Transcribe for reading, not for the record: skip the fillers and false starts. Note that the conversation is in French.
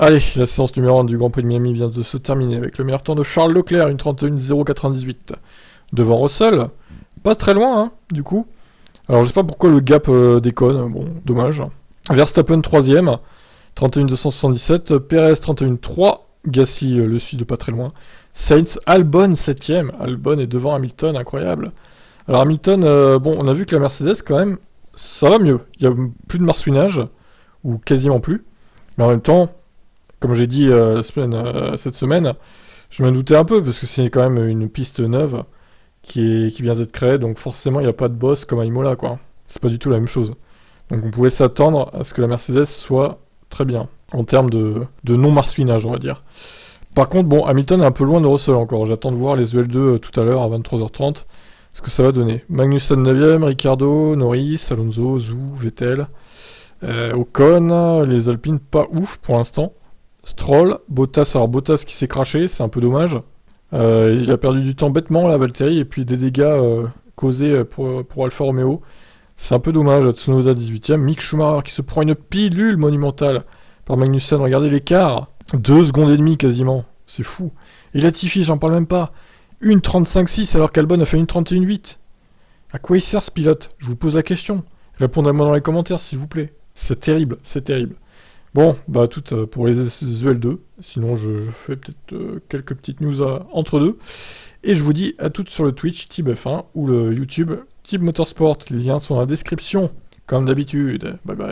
Allez, la séance numéro 1 du Grand Prix de Miami vient de se terminer avec le meilleur temps de Charles Leclerc, une 31,098. Devant Russell, pas très loin, hein, du coup. Alors je sais pas pourquoi le gap déconne, bon, dommage. Verstappen 3ème, 31,277. Perez 31,3. Gasly le suit de pas très loin. Sainz, Albon 7ème. Albon est devant Hamilton, incroyable. Alors Hamilton, bon, on a vu que la Mercedes, quand même, ça va mieux. Il y a plus de marsouinage, ou quasiment plus. Mais en même temps, comme j'ai dit cette semaine, je m'en doutais un peu, parce que c'est quand même une piste neuve qui vient d'être créée, donc forcément il n'y a pas de boss comme à Imola, quoi. C'est pas du tout la même chose. Donc on pouvait s'attendre à ce que la Mercedes soit très bien, en termes de non-marsouinage, on va dire. Par contre, bon, Hamilton est un peu loin de Russell encore. J'attends de voir les EL2 tout à l'heure à 23h30, ce que ça va donner. Magnussen 9ème, Ricciardo, Norris, Alonso, Zhou, Vettel, Ocon, les Alpines pas ouf pour l'instant. Stroll, Bottas, alors Bottas qui s'est craché, c'est un peu dommage. Il a perdu du temps bêtement là, Valtteri, et puis des dégâts causés pour Alfa Romeo. C'est un peu dommage. Tsunoda 18ème, Mick Schumacher qui se prend une pilule monumentale par Magnussen, regardez l'écart, 2 secondes et demie quasiment, c'est fou. Et Latifi, j'en parle même pas, une 35,6 alors qu'Albon a fait une 31,8. À quoi il sert ce pilote? Je vous pose la question. Répondez-moi dans les commentaires s'il vous plaît. C'est terrible, c'est terrible. Bon, bah tout pour les EL2, sinon je fais peut-être quelques petites news entre deux. Et je vous dis à toutes sur le Twitch Tib F1 ou le YouTube Tib Motorsport, les liens sont dans la description, comme d'habitude. Bye bye.